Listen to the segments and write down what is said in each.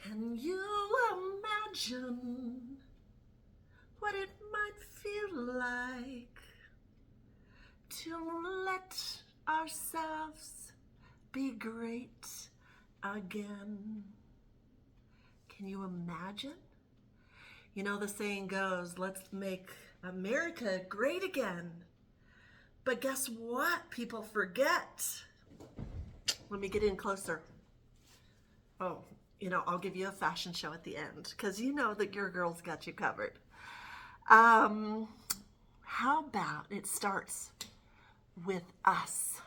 Can you imagine what it might feel like to let ourselves be great again? Can you imagine? You know, the saying goes, let's make America great again. But guess what? People forget. Let me get in closer. Oh, I'll give you a fashion show at the end because you know that your girl's got you covered. How about it starts with us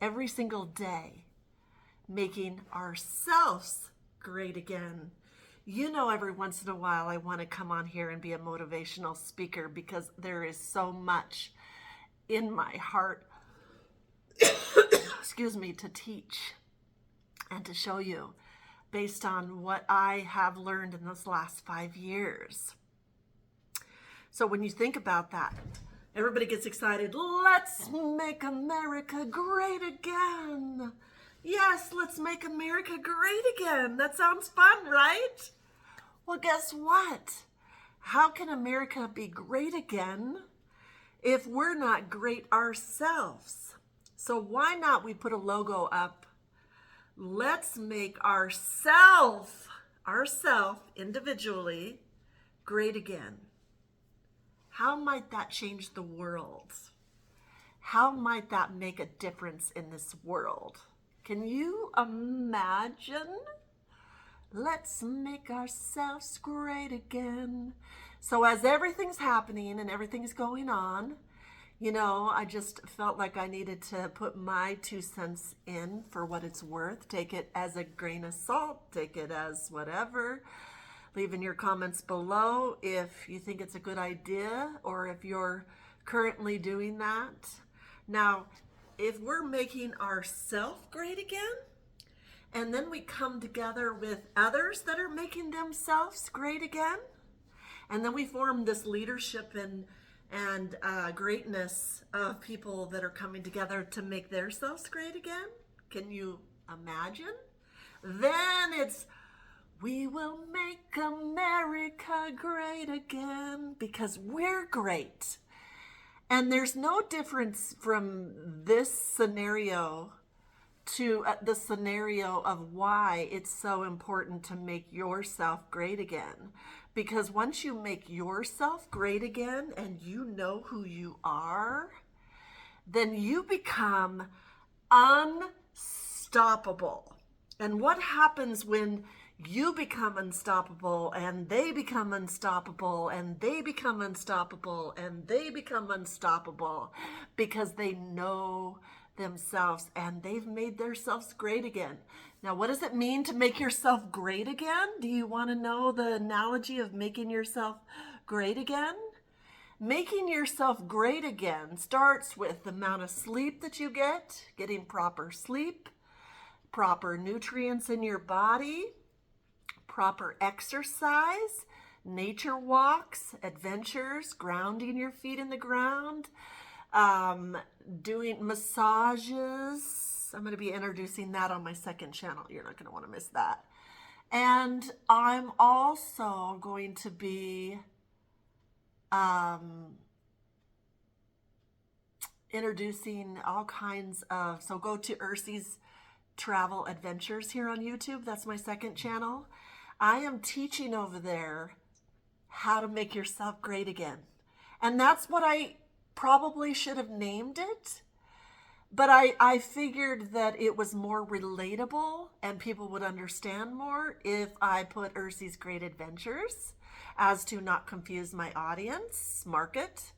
every single day making ourselves great again. You know, every once in a while I want to come on here and be a motivational speaker because there is so much in my heart, excuse me, to teach and to show you based on what I have learned in this last 5 years. So when you think about that, everybody gets excited. Let's make America great again. Yes, let's make America great again. That sounds fun, right? Well, guess what? How can America be great again if we're not great ourselves? So why not we put a logo up? Let's make ourself individually great again. How might that change the world? How might that make a difference in this world? Can you imagine? Let's make ourselves great again. So as everything's happening and everything's going on, I just felt like I needed to put my 2 cents in for what it's worth. Take it as a grain of salt. Take it as whatever. Leave in your comments below if you think it's a good idea or if you're currently doing that. Now, if we're making ourselves great again, and then we come together with others that are making themselves great again, and then we form this leadership and greatness of people that are coming together to make themselves great again. Can you imagine? Then it's, we will make America great again because we're great. And there's no difference from this scenario to the scenario of why it's so important to make yourself great again. Because once you make yourself great again and you know who you are, then you become unstoppable. And what happens when you become unstoppable and they become unstoppable and they become unstoppable and they become unstoppable? Because they know themselves and they've made themselves great again. Now, what does it mean to make yourself great again? Do you want to know the analogy of making yourself great again? Making yourself great again starts with the amount of sleep that you get, getting proper sleep, proper nutrients in your body, proper exercise, nature walks, adventures, grounding your feet in the ground, doing massages. I'm going to be introducing that on my second channel. You're not going to want to miss that. And I'm also going to be introducing all kinds of, so go to Ursy's Travel Adventures here on YouTube. That's my second channel. I am teaching over there how to make yourself great again. And that's what I probably should have named it. But I figured that it was more relatable and people would understand more if I put Ursy's Great Adventures as to not confuse my audience market.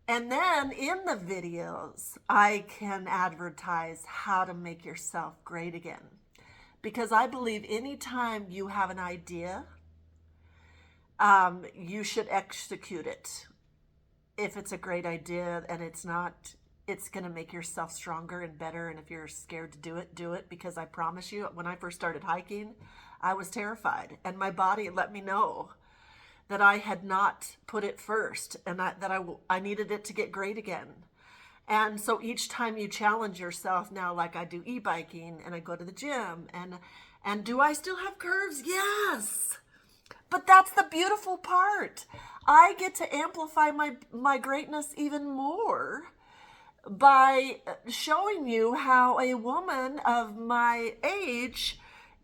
And then in the videos, I can advertise how to make yourself great again. Because I believe anytime you have an idea, you should execute it. If it's a great idea and it's not, it's going to make yourself stronger and better. And if you're scared to do it. Because I promise you, when I first started hiking, I was terrified. And my body let me know that I had not put it first and that I needed it to get great again. And so each time you challenge yourself now, like I do e-biking and I go to the gym And do I still have curves? Yes. But that's the beautiful part. I get to amplify my greatness even more by showing you how a woman of my age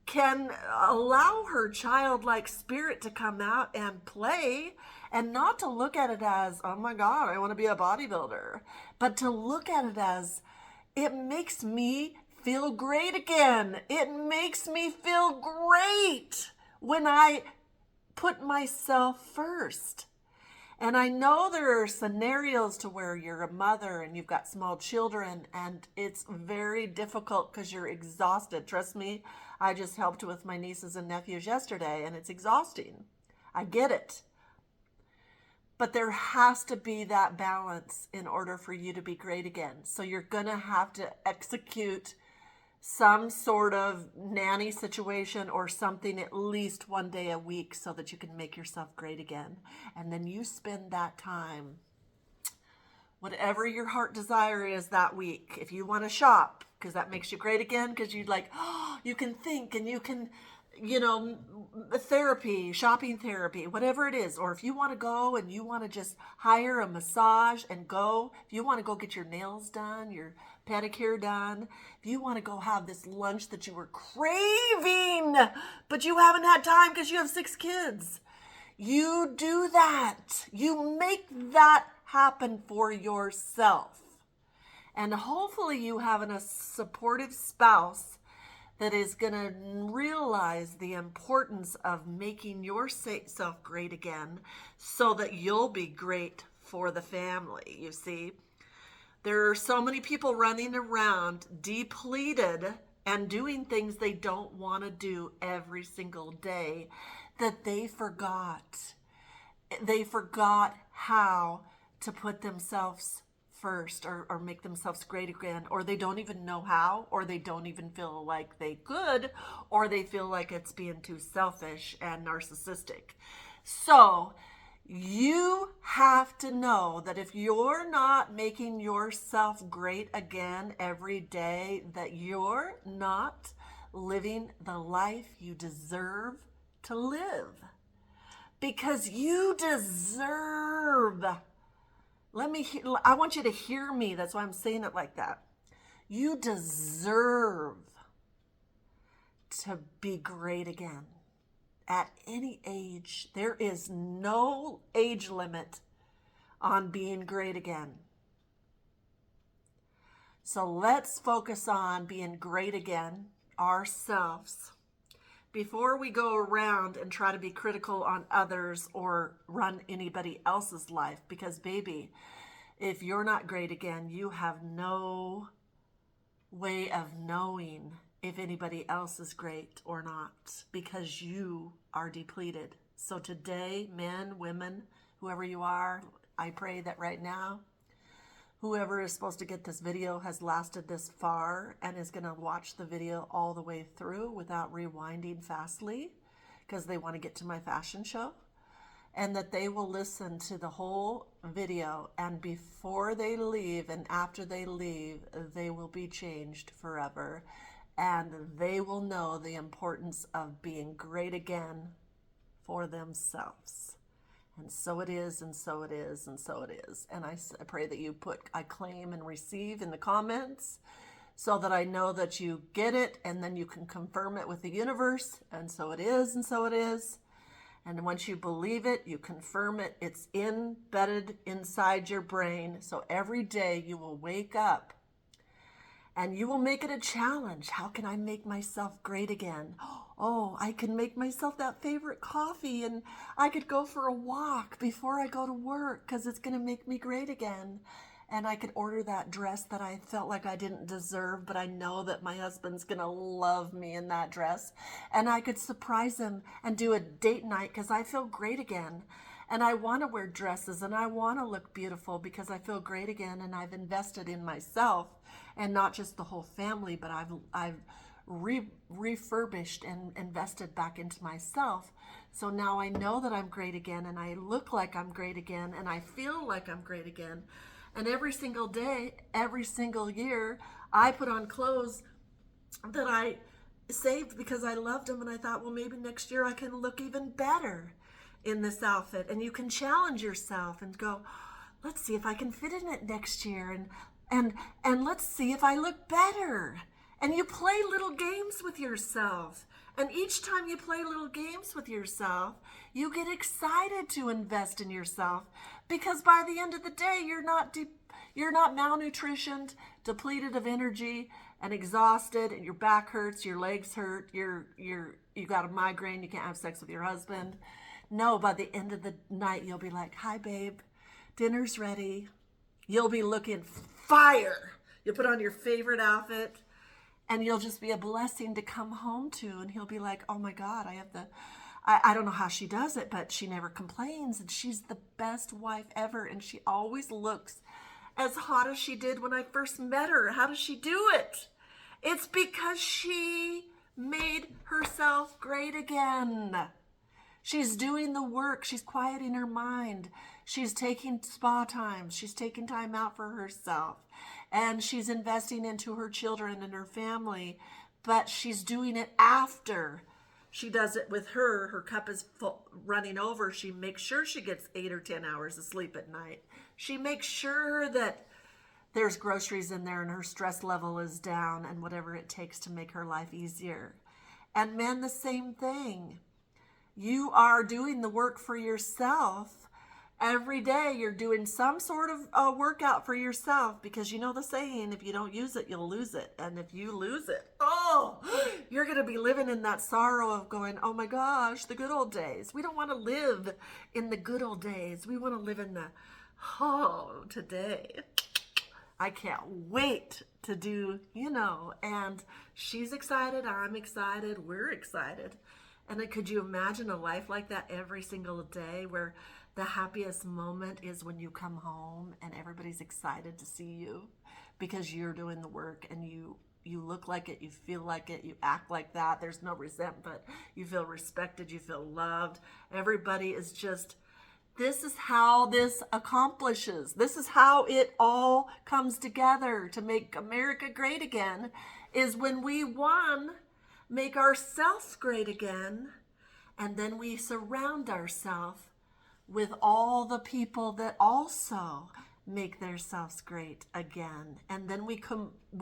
can allow her childlike spirit to come out and play, and not to look at it as, oh my God, I want to be a bodybuilder, but to look at it as, it makes me feel great again. It makes me feel great when I put myself first. And I know there are scenarios to where you're a mother and you've got small children, and it's very difficult because you're exhausted. Trust me, I just helped with my nieces and nephews yesterday, and it's exhausting. I get it. But there has to be that balance in order for you to be great again. So you're going to have to execute some sort of nanny situation or something at least one day a week so that you can make yourself great again. And then you spend that time, whatever your heart desire is that week. If you want to shop, because that makes you great again, because you'd like, oh, you can think and you can, therapy, shopping therapy, whatever it is. Or if you want to go and you want to just hire a massage and go, if you want to go get your nails done, your pedicure done, if you want to go have this lunch that you were craving, but you haven't had time because you have 6 kids, you do that. You make that happen for yourself. And hopefully you have a supportive spouse that is going to realize the importance of making yourself great again so that you'll be great for the family. You see, there are so many people running around depleted and doing things they don't want to do every single day that they forgot. They forgot how to put themselves first or make themselves great again, or they don't even know how, or they don't even feel like they could, or they feel like it's being too selfish and narcissistic. So you have to know that if you're not making yourself great again every day, that you're not living the life you deserve to live. Because you deserve, I want you to hear me. That's why I'm saying it like that. You deserve to be great again. At any age, there is no age limit on being great again. So let's focus on being great again ourselves before we go around and try to be critical on others or run anybody else's life. Because baby, if you're not great again, you have no way of knowing if anybody else is great or not, because you are depleted. So today, men, women, whoever you are, I pray that right now, whoever is supposed to get this video has lasted this far and is going to watch the video all the way through without rewinding fastly because they want to get to my fashion show, and that they will listen to the whole video, and before they leave and after they leave, they will be changed forever, and they will know the importance of being great again for themselves. And so it is, and so it is, and so it is. And I pray that you put I claim and receive in the comments so that I know that you get it, and then you can confirm it with the universe. And so it is, and so it is. And once you believe it, you confirm it. It's embedded inside your brain. So every day you will wake up and you will make it a challenge. How can I make myself great again? Oh, I can make myself that favorite coffee, and I could go for a walk before I go to work because it's going to make me great again. And I could order that dress that I felt like I didn't deserve, but I know that my husband's going to love me in that dress. And I could surprise him and do a date night because I feel great again. And I want to wear dresses and I want to look beautiful because I feel great again, and I've invested in myself, and not just the whole family, but I've refurbished and invested back into myself. So now I know that I'm great again, and I look like I'm great again, and I feel like I'm great again. And every single day, every single year, I put on clothes that I saved because I loved them, and I thought, well, maybe next year I can look even better in this outfit. And you can challenge yourself and go, let's see if I can fit in it next year, and let's see if I look better. And you play little games with yourself. And each time you play little games with yourself, you get excited to invest in yourself, because by the end of the day, you're not malnutritioned, depleted of energy, and exhausted, and your back hurts, your legs hurt, you got a migraine, you can't have sex with your husband. No, by the end of the night, you'll be like, hi, babe, dinner's ready. You'll be looking fire. You'll put on your favorite outfit, and you'll just be a blessing to come home to. And he'll be like, oh my God, I don't know how she does it, but she never complains, and she's the best wife ever, and she always looks as hot as she did when I first met her. How does she do it? It's because she made herself great again. She's doing the work. She's quieting her mind. She's taking spa time. She's taking time out for herself. And she's investing into her children and her family. But she's doing it after she does it with her. Her cup is full, running over. She makes sure she gets 8 or 10 hours of sleep at night. She makes sure that there's groceries in there and her stress level is down, and whatever it takes to make her life easier. And men, the same thing. You are doing the work for yourself. Every day you're doing some sort of workout for yourself, because you know the saying, if you don't use it, you'll lose it. And if you lose it, you're going to be living in that sorrow of going, oh my gosh, the good old days. We don't want to live in the good old days. We want to live in the, today. I can't wait to do, and she's excited, I'm excited, we're excited. And then could you imagine a life like that every single day, where the happiest moment is when you come home and everybody's excited to see you because you're doing the work, and you look like it, you feel like it, you act like that. There's no resentment. You feel respected, you feel loved. Everybody is just, this is how this accomplishes. This is how it all comes together to make America great again, is when we, one, make ourselves great again, and then we surround ourselves with all the people that also make themselves great again. And then we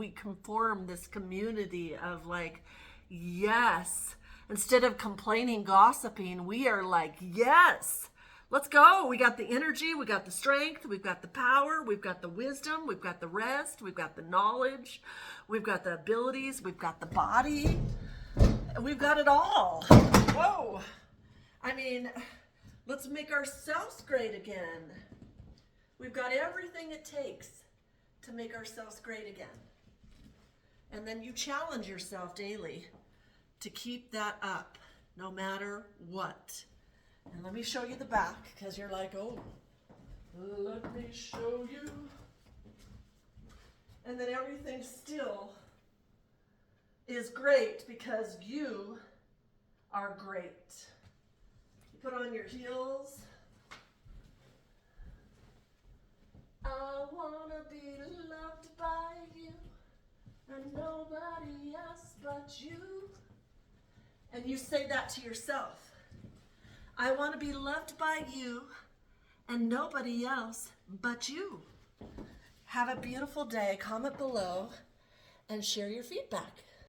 conform this community of like, yes, instead of complaining, gossiping, we are like, yes, let's go. We got the energy, we got the strength, we've got the power, we've got the wisdom, we've got the rest, we've got the knowledge, we've got the abilities, we've got the body, we've got it all. Whoa. I mean, let's make ourselves great again. We've got everything it takes to make ourselves great again. And then you challenge yourself daily to keep that up no matter what. And let me show you the back, because you're like, oh, let me show you. And then everything still is great because you are great. You put on your heels. I want to be loved by you and nobody else but you. And you say that to yourself. I want to be loved by you and nobody else but you. Have a beautiful day. Comment below and share your feedback.